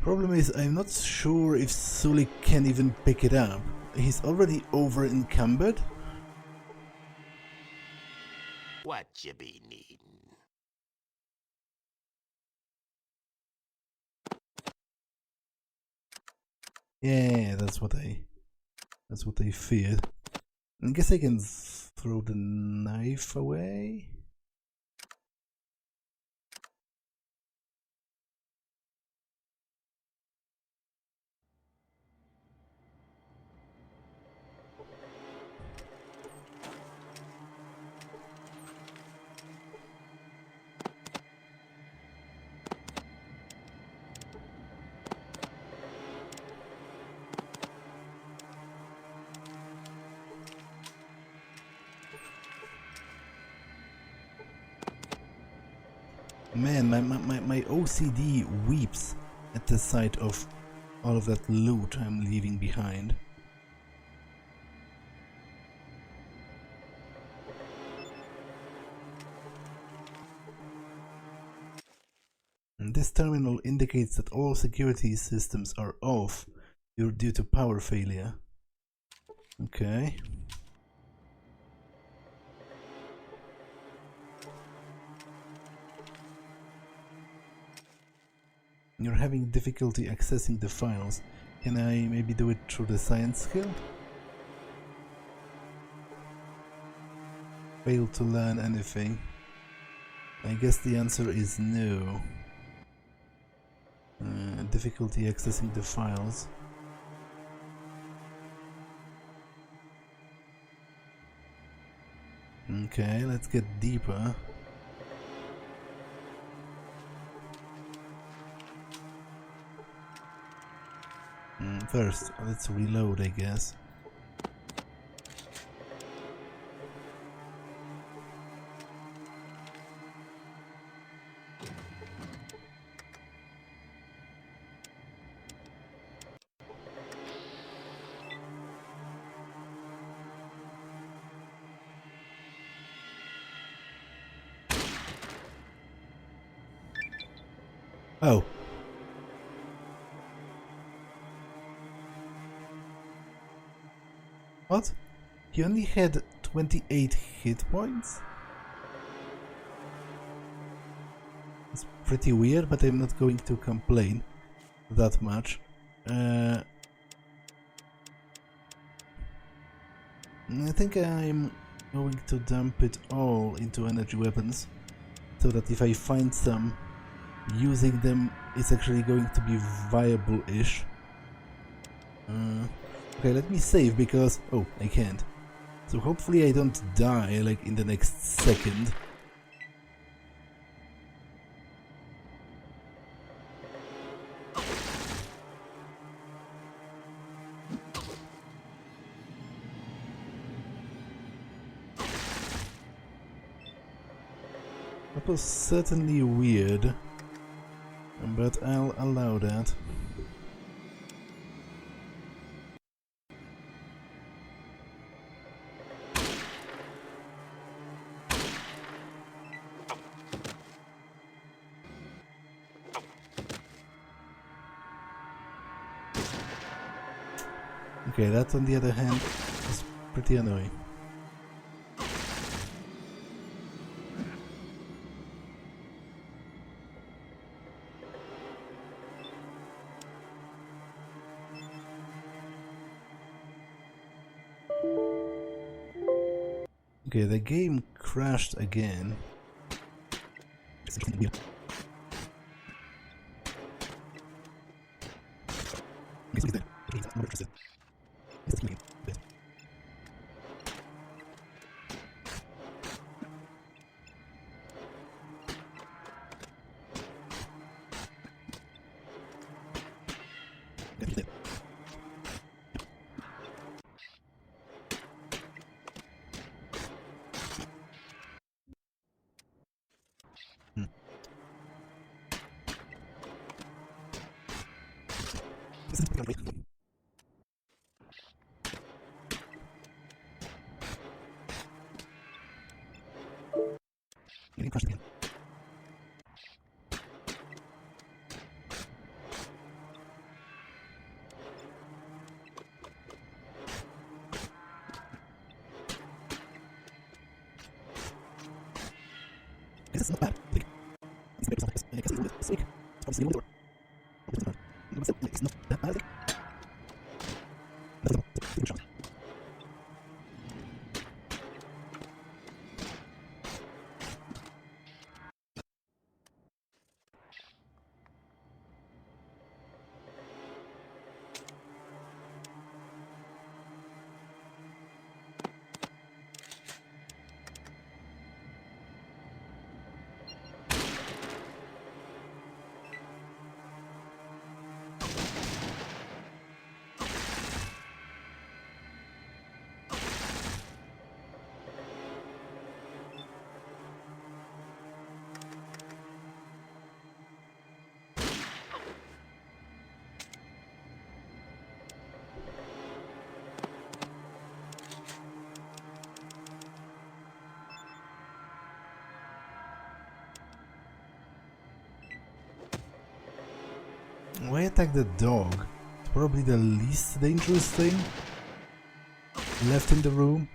Problem is, I'm not sure if Sulik can even pick it up. He's already over encumbered. What you be needing? Yeah, that's what I feared. I guess I can throw the knife away. Man, my OCD weeps at the sight of all of that loot I'm leaving behind. And this terminal indicates that all security systems are off due to power failure. Okay. You're having difficulty accessing the files. Can I maybe do it through the science skill? Failed to learn anything. I guess the answer is no. Difficulty accessing the files. Okay, let's get deeper. First, let's reload, I guess. Oh. What? He only had 28 hit points? It's pretty weird, but I'm not going to complain that much. I think I'm going to dump it all into energy weapons, so that if I find some, using them is actually going to be viable-ish. Okay, let me save because... oh, I can't. So hopefully I don't die, like, in the next second. That was certainly weird, but I'll allow that. Okay, that on the other hand is pretty annoying. Okay, the game crashed again. This is not bad. It's not that bad. Why attack the dog? It's probably the least dangerous thing left in the room.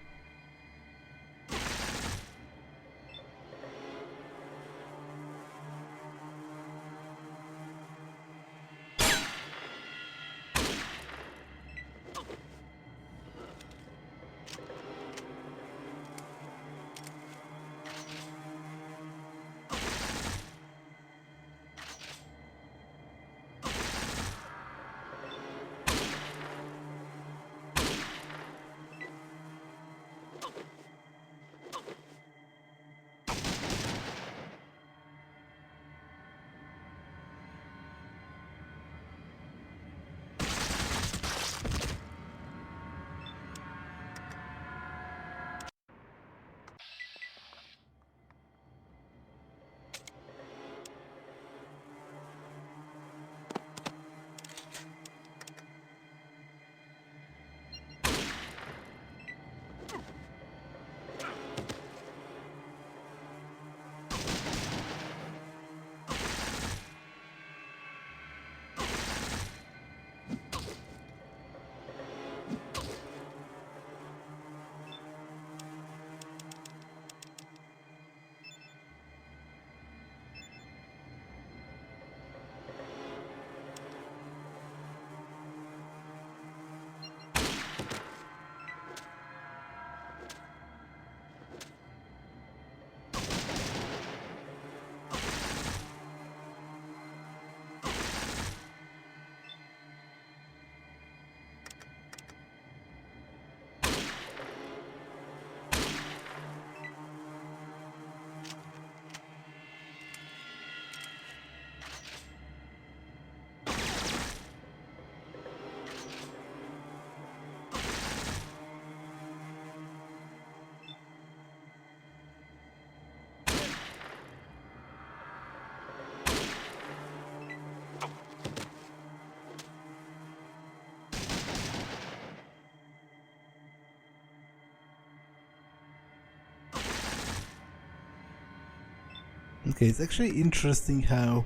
Okay, it's actually interesting how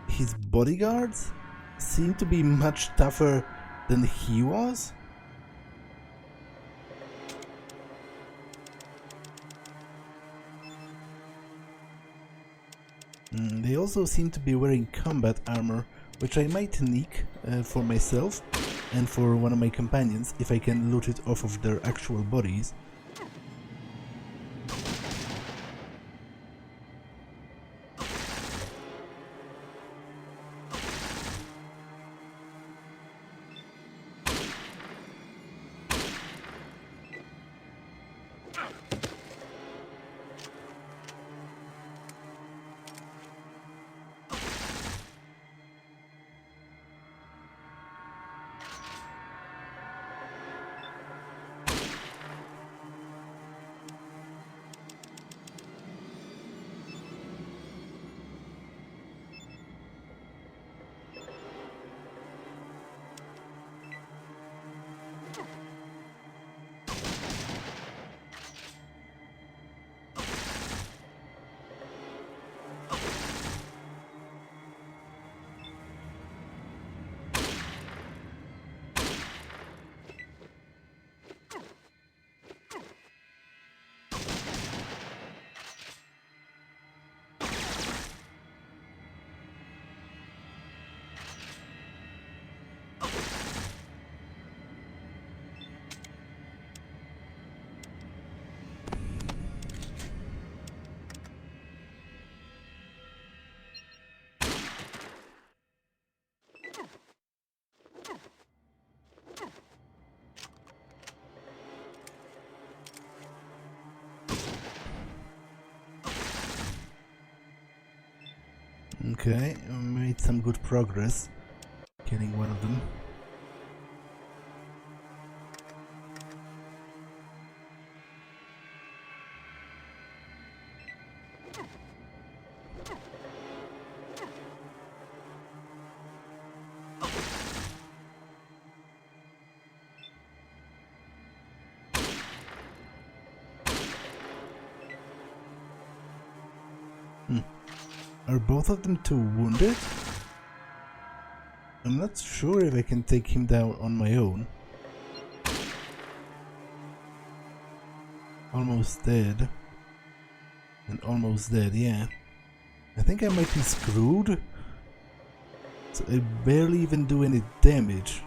his bodyguards seem to be much tougher than he was. They also seem to be wearing combat armor, which I might nick for myself and for one of my companions if I can loot it off of their actual bodies. Okay, made some good progress killing one of them. Are both of them too wounded? I'm not sure if I can take him down on my own. Almost dead. And almost dead, yeah. I think I might be screwed. So I barely even do any damage.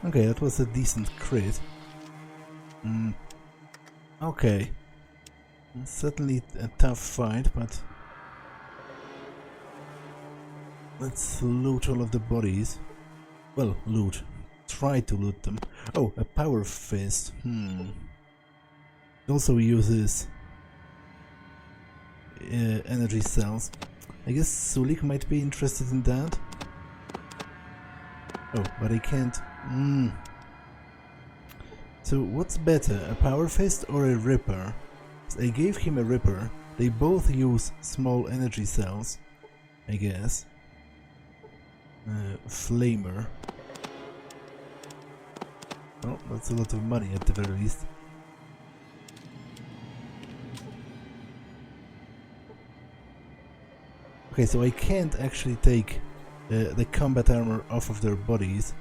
Okay, that was a decent crit. Okay. Certainly a tough fight, but let's loot all of the bodies. Well, loot. Try to loot them. Oh, a power fist. It also uses energy cells. I guess Sulik might be interested in that. Oh, but I can't. So what's better, a power fist or a ripper? I gave him a ripper. They both use small energy cells, I guess. Flamer. Well, that's a lot of money at the very least. Okay, so I can't actually take the combat armor off of their bodies.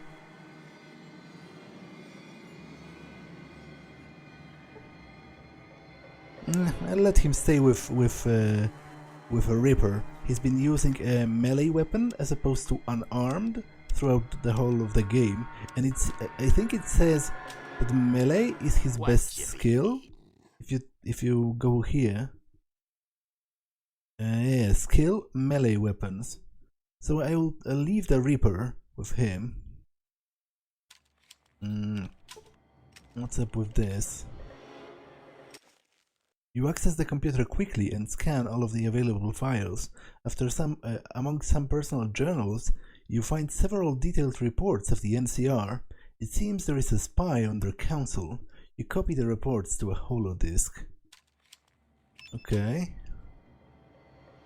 I'll let him stay with a ripper. He's been using a melee weapon as opposed to unarmed throughout the whole of the game, and I think it says that melee is his best skill. If you go here, yeah, skill melee weapons. So I'll leave the Reaper with him. What's up with this? You access the computer quickly and scan all of the available files. After among some personal journals, you find several detailed reports of the NCR. It seems there is a spy on their council. You copy the reports to a holodisk. Okay.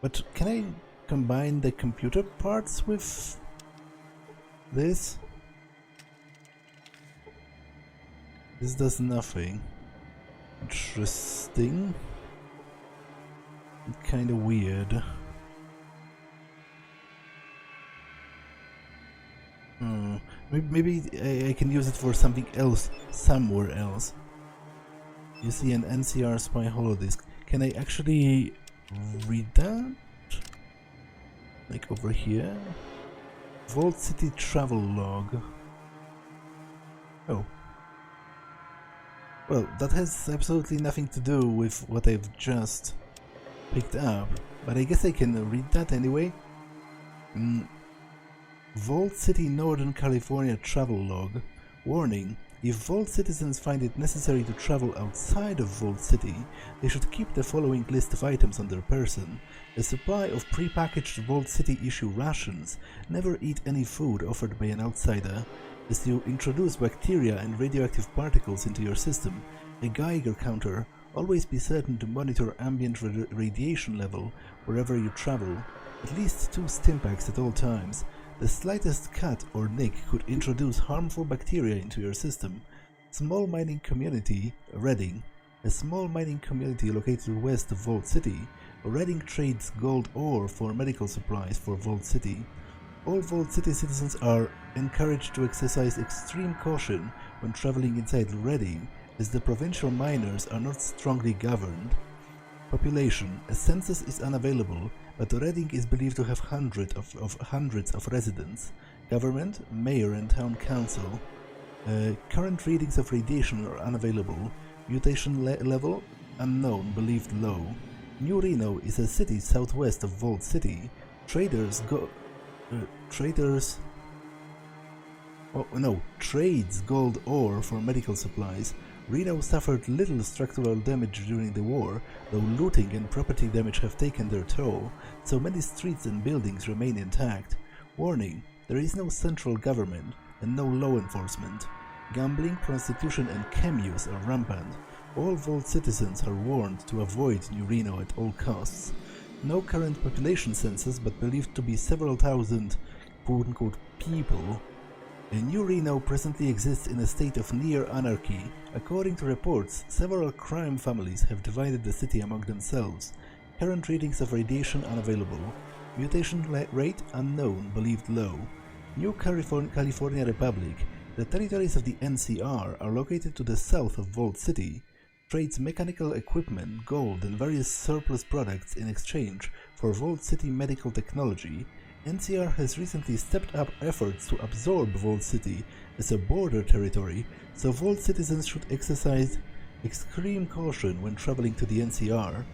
But can I combine the computer parts with This does nothing. Interesting. Kind of weird. Maybe I can use it for something else somewhere else. You see an NCR spy holodisk. Can I actually read that? Like over here? Vault City travel log. Oh. Well, that has absolutely nothing to do with what I've just picked up, but I guess I can read that anyway. Vault City, Northern California travel log. Warning: if Vault citizens find it necessary to travel outside of Vault City, they should keep the following list of items on their person. A supply of pre-packaged Vault City issue rations. Never eat any food offered by an outsider, as you introduce bacteria and radioactive particles into your system. A Geiger counter. Always be certain to monitor ambient radiation level wherever you travel. At least 2 stimpaks at all times. The slightest cut or nick could introduce harmful bacteria into your system. Small mining community, Redding. A small mining community located west of Vault City. Redding trades gold ore for medical supplies for Vault City. All Vault City citizens are encouraged to exercise extreme caution when traveling inside Redding, as the provincial miners are not strongly governed. Population. A census is unavailable, but Redding is believed to have hundreds of residents. Government, mayor and town council. Current readings of radiation are unavailable. Mutation level, unknown, believed low. New Reno is a city southwest of Vault City. Trades gold ore for medical supplies. Reno suffered little structural damage during the war, though looting and property damage have taken their toll, so many streets and buildings remain intact. Warning: there is no central government and no law enforcement. Gambling, prostitution and chem use are rampant. All Vault citizens are warned to avoid New Reno at all costs. No current population census, but believed to be several thousand quote-unquote people. New Reno presently exists in a state of near anarchy. According to reports, several crime families have divided the city among themselves. Current readings of radiation unavailable. Mutation rate unknown, believed low. New California Republic. The territories of the NCR are located to the south of Vault City. Trades mechanical equipment, gold and various surplus products in exchange for Vault City medical technology. NCR has recently stepped up efforts to absorb Vault City as a border territory, so Vault citizens should exercise extreme caution when traveling to the NCR.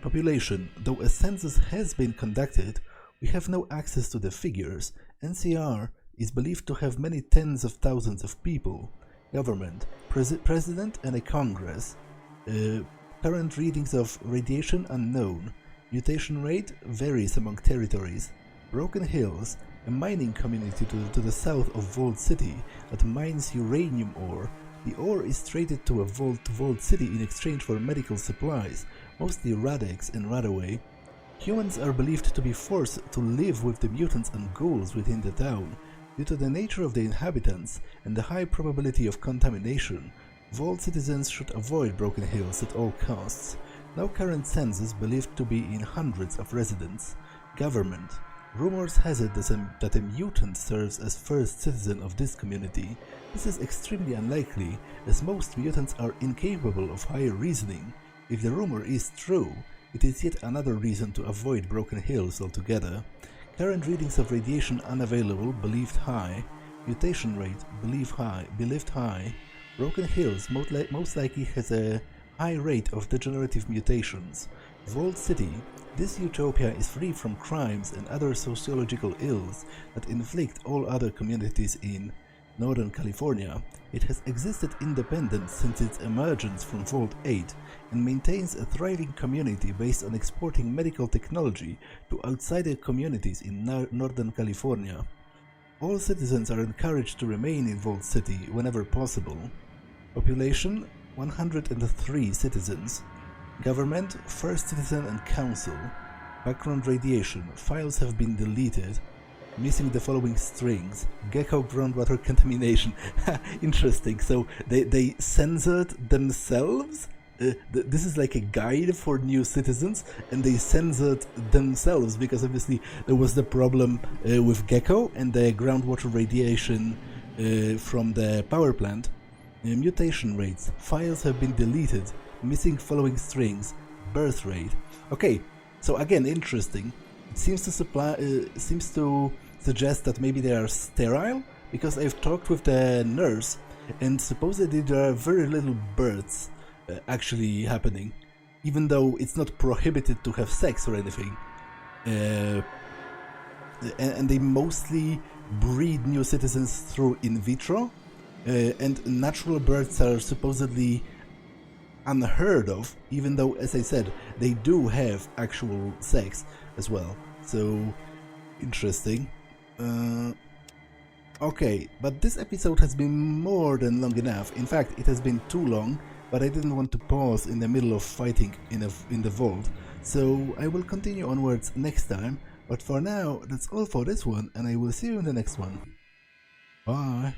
Population. Though a census has been conducted, we have no access to the figures. NCR is believed to have many tens of thousands of people. Government. President and a Congress. Current readings of radiation unknown. Mutation rate varies among territories. Broken Hills, a mining community to the south of Vault City that mines uranium ore. The ore is traded to Vault City in exchange for medical supplies, mostly Radex and Radaway. Humans are believed to be forced to live with the mutants and ghouls within the town. Due to the nature of the inhabitants and the high probability of contamination, Vault citizens should avoid Broken Hills at all costs. No current census believed to be in hundreds of residents. Government. Rumors has it that a mutant serves as first citizen of this community. This is extremely unlikely, as most mutants are incapable of higher reasoning. If the rumor is true, it is yet another reason to avoid Broken Hills altogether. Current readings of radiation unavailable, believed high. Mutation rate, believed high. Broken Hills most likely has a high rate of degenerative mutations. Vault City. This utopia is free from crimes and other sociological ills that inflict all other communities in Northern California. It has existed independent since its emergence from Vault 8 and maintains a thriving community based on exporting medical technology to outsider communities in Northern California. All citizens are encouraged to remain in Vault City whenever possible. Population 103 citizens. Government, First Citizen and Council. Background radiation. Files have been deleted. missing the following strings. Gecko groundwater contamination. Interesting. So they censored themselves? This is like a guide for new citizens, and they censored themselves because obviously there was the problem with Gecko and the groundwater radiation from the power plant. Mutation rates. Files have been deleted. Missing following strings. Birth rate. Okay, so again, interesting. It seems to suggest that maybe they are sterile, because I've talked with the nurse, and supposedly there are very little births actually happening, even though it's not prohibited to have sex or anything. And they mostly breed new citizens through in vitro, and natural births are supposedly unheard of, even though, as I said, they do have actual sex as well. So, interesting. Okay, but this episode has been more than long enough. In fact, it has been too long, but I didn't want to pause in the middle of fighting in the vault, so I will continue onwards next time. But for now, that's all for this one, and I will see you in the next one. Bye!